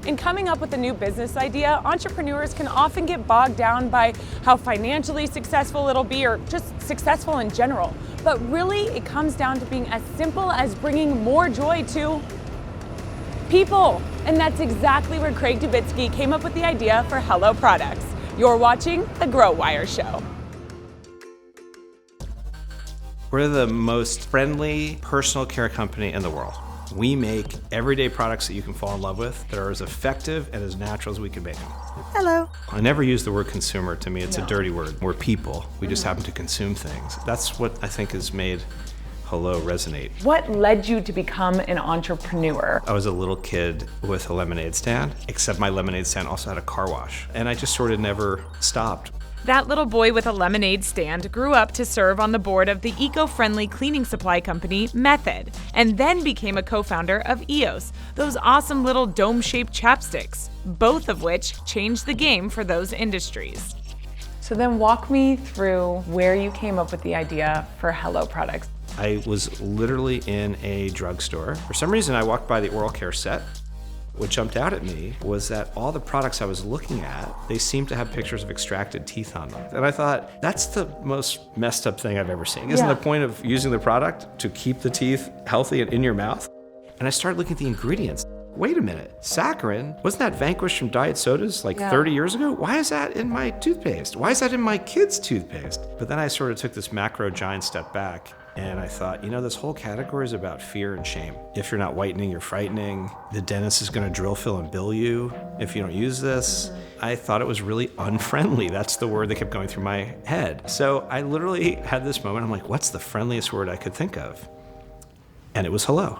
In coming up with a new business idea, entrepreneurs can often get bogged down by how financially successful it'll be or just successful in general. But really, it comes down to being as simple as bringing more joy to people. And that's exactly where Craig Dubitsky came up with the idea for Hello Products. You're watching The Grow Wire Show. We're the most friendly personal care company in the world. We make everyday products that you can fall in love with that are as effective and as natural as we can make them. Hello. I never use the word consumer. To me, it's a dirty word. We're people. We just happen to consume things. That's what I think has made Hello resonate. What led you to become an entrepreneur? I was a little kid with a lemonade stand, except my lemonade stand also had a car wash. And I just sort of never stopped. That little boy with a lemonade stand grew up to serve on the board of the eco-friendly cleaning supply company Method, and then became a co-founder of EOS, those awesome little dome-shaped chapsticks, both of which changed the game for those industries. So then walk me through where you came up with the idea for Hello Products. I was literally in a drugstore. For some reason, I walked by the oral care set. What jumped out at me was that all the products I was looking at, they seemed to have pictures of extracted teeth on them. And I thought, that's the most messed up thing I've ever seen. Isn't the point of using the product to keep the teeth healthy and in your mouth? And I started looking at the ingredients. Wait a minute, saccharin, wasn't that vanquished from diet sodas like 30 years ago? Why is that in my toothpaste? Why is that in my kids' toothpaste? But then I sort of took this macro giant step back and I thought, this whole category is about fear and shame. If you're not whitening, you're frightening. The dentist is gonna drill, fill, and bill you if you don't use this. I thought it was really unfriendly. That's the word that kept going through my head. So I literally had this moment, I'm like, what's the friendliest word I could think of? And it was hello.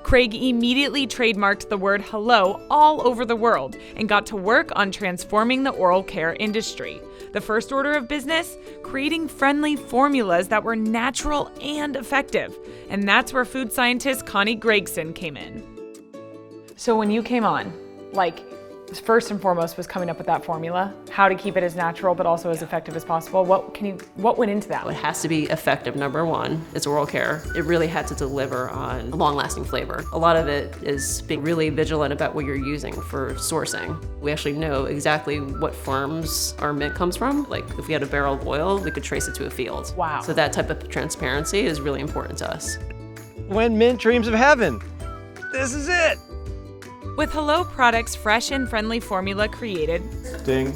Craig immediately trademarked the word hello all over the world and got to work on transforming the oral care industry. The first order of business, creating friendly formulas that were natural and effective. And that's where food scientist Connie Gregson came in. So when you came on, first and foremost was coming up with that formula, how to keep it as natural but also as effective as possible. What went into that? It has to be effective, number one. It's oral care. It really had to deliver on long-lasting flavor. A lot of it is being really vigilant about what you're using for sourcing. We actually know exactly what farms our mint comes from. Like if we had a barrel of oil, we could trace it to a field. Wow. So that type of transparency is really important to us. When mint dreams of heaven, this is it. With Hello Products' fresh and friendly formula created, Ding,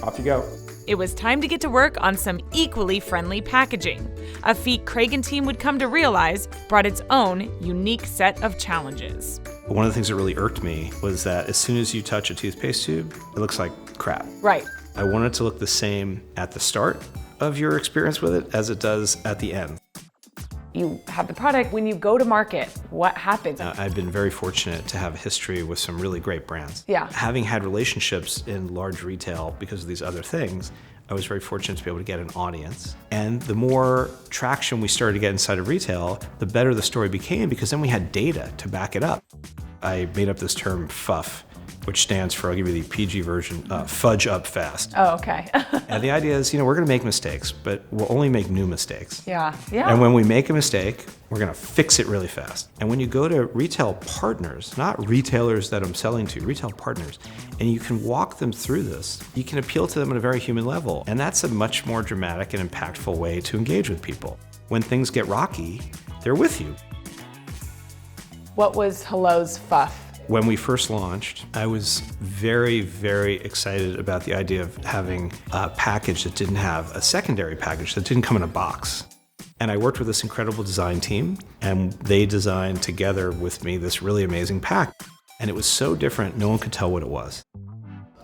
off you go. it was time to get to work on some equally friendly packaging. A feat Craig and team would come to realize brought its own unique set of challenges. One of the things that really irked me was that as soon as you touch a toothpaste tube, it looks like crap. Right. I want it to look the same at the start of your experience with it as it does at the end. You have the product. When you go to market, what happens? I've been very fortunate to have a history with some really great brands. Yeah. Having had relationships in large retail because of these other things, I was very fortunate to be able to get an audience. And the more traction we started to get inside of retail, the better the story became because then we had data to back it up. I made up this term FUF, which stands for, I'll give you the PG version, fudge up fast. Oh, okay. And the idea is, we're gonna make mistakes, but we'll only make new mistakes. Yeah. And when we make a mistake, we're gonna fix it really fast. And when you go to retail partners, not retailers that I'm selling to, retail partners, and you can walk them through this, you can appeal to them at a very human level. And that's a much more dramatic and impactful way to engage with people. When things get rocky, they're with you. What was Hello's FUF? When we first launched, I was very, very excited about the idea of having a package that didn't have a secondary package, that didn't come in a box. And I worked with this incredible design team, and they designed together with me this really amazing pack. And it was so different, no one could tell what it was.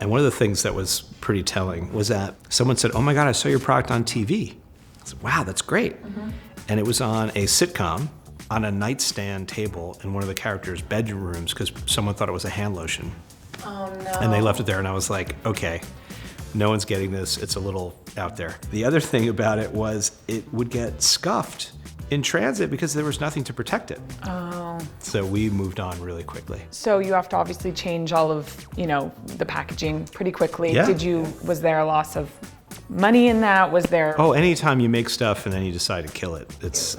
And one of the things that was pretty telling was that someone said, "Oh my God, I saw your product on TV." I said, "Wow, that's great." And it was on a sitcom, on a nightstand table in one of the characters' bedrooms because someone thought it was a hand lotion. Oh no. And they left it there and I was like, okay, no one's getting this, it's a little out there. The other thing about it was it would get scuffed in transit because there was nothing to protect it. Oh. So we moved on really quickly. So you have to obviously change all of, the packaging pretty quickly. Yeah. Was there a loss of money in that? Was there? Oh, anytime you make stuff and then you decide to kill it, it's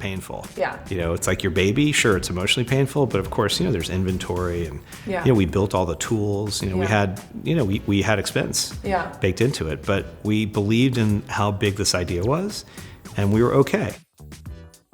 painful. Yeah. It's like your baby. Sure, it's emotionally painful, but of course, there's inventory and we built all the tools. We had we had expense baked into it, but we believed in how big this idea was, and we were okay.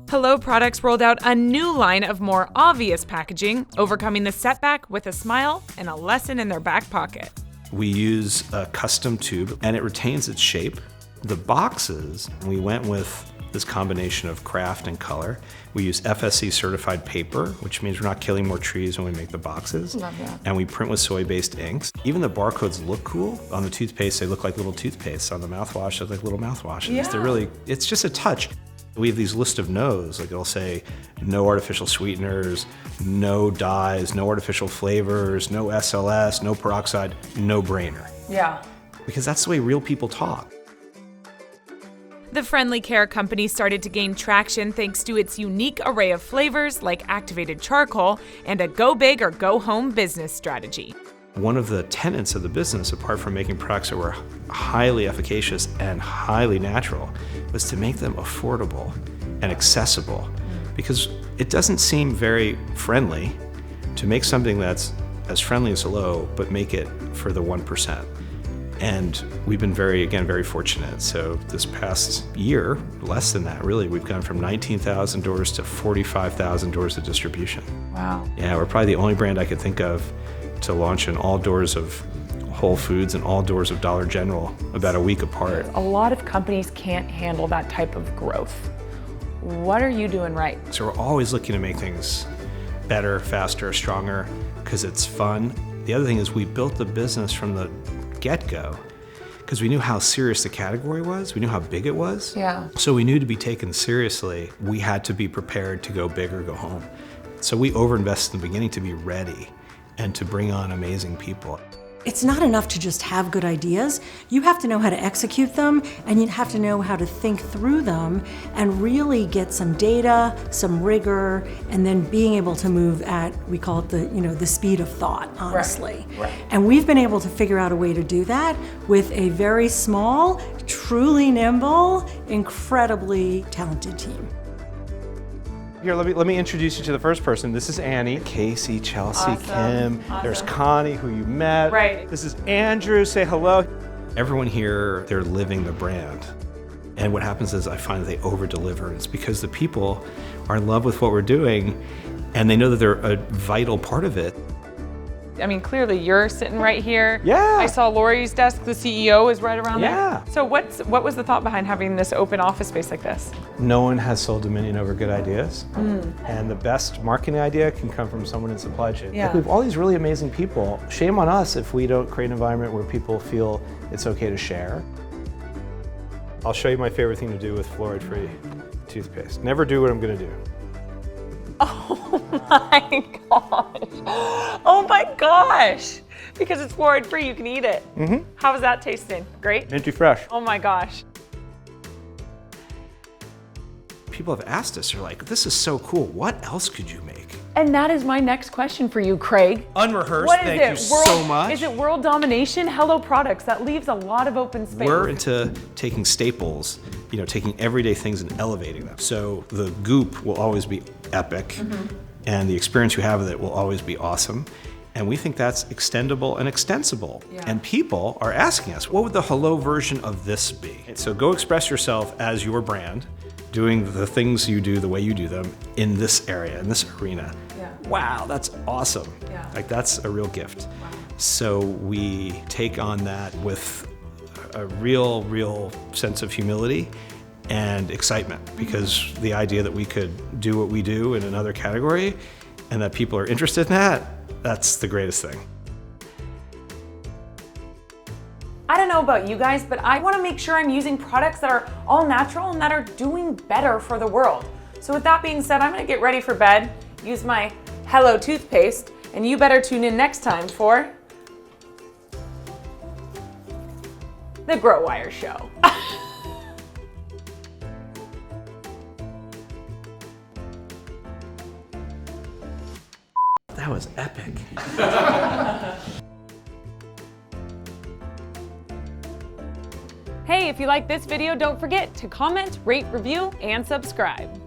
Hello Products rolled out a new line of more obvious packaging, overcoming the setback with a smile and a lesson in their back pocket. We use a custom tube and it retains its shape. The boxes, we went with this combination of craft and color. We use FSC certified paper, which means we're not killing more trees when we make the boxes. Love that. And we print with soy-based inks. Even the barcodes look cool. On the toothpaste, they look like little toothpastes. On the mouthwash, they look like little mouthwashes. Yeah. They're really, it's just a touch. We have these list of no's, like it'll say no artificial sweeteners, no dyes, no artificial flavors, no SLS, no peroxide, no brainer. Yeah. Because that's the way real people talk. The Friendly Care company started to gain traction thanks to its unique array of flavors like activated charcoal and a go big or go home business strategy. One of the tenets of the business, apart from making products that were highly efficacious and highly natural, was to make them affordable and accessible. Because it doesn't seem very friendly to make something that's as friendly as hello, but make it for the 1%. And we've been very fortunate. So this past year, less than that really, we've gone from 19,000 doors to 45,000 doors of distribution. Wow. Yeah, we're probably the only brand I could think of to launch in all doors of Whole Foods and all doors of Dollar General about a week apart. A lot of companies can't handle that type of growth. What are you doing right? So we're always looking to make things better, faster, stronger, because it's fun. The other thing is we built the business from the get-go because we knew how serious the category was. We knew how big it was. Yeah. So we knew to be taken seriously, we had to be prepared to go big or go home. So we overinvested in the beginning to be ready and to bring on amazing people. It's not enough to just have good ideas. You have to know how to execute them, and you have to know how to think through them and really get some data, some rigor, and then being able to move at, we call it the speed of thought, honestly. Right. And we've been able to figure out a way to do that with a very small, truly nimble, incredibly talented team. Here, let me introduce you to the first person. This is Annie, Casey, Chelsea, Awesome. Kim. Awesome. There's Connie, who you met. Right. This is Andrew. Say hello. Everyone here, they're living the brand. And what happens is I find that they over-deliver. It's because the people are in love with what we're doing and they know that they're a vital part of it. I mean, clearly you're sitting right here. Yeah. I saw Lori's desk, the CEO is right around Yeah. there. So what was the thought behind having this open office space like this? No one has sole dominion over good ideas. And the best marketing idea can come from someone in supply chain. Yeah. Like, we have all these really amazing people. Shame on us if we don't create an environment where people feel it's okay to share. I'll show you my favorite thing to do with fluoride-free toothpaste. Never do what I'm gonna do. Oh my gosh. Oh my gosh. Because it's fluoride free, you can eat it. Mm-hmm. How is that tasting? Great? Minty fresh. Oh my gosh. People have asked us, they're like, this is so cool. What else could you make? And that is my next question for you, Craig. Unrehearsed, What is thank it? you so much. Is it world domination? Hello Products. That leaves a lot of open space. We're into taking staples, taking everyday things and elevating them. So the goop will always be epic, and the experience you have with it will always be awesome. And we think that's extendable and extensible. Yeah. And people are asking us, what would the hello version of this be? So go express yourself as your brand, doing the things you do the way you do them in this area, in this arena. Yeah. Wow, that's awesome. Yeah. Like that's a real gift. Wow. So we take on that with a real sense of humility and excitement, because the idea that we could do what we do in another category and that people are interested in that, that's the greatest thing. I don't know about you guys, but I want to make sure I'm using products that are all natural and that are doing better for the world. So with that being said, I'm going to get ready for bed, use my Hello toothpaste, and you better tune in next time for The Grow Wire Show. That was epic. Hey, if you like this video, don't forget to comment, rate, review, and subscribe.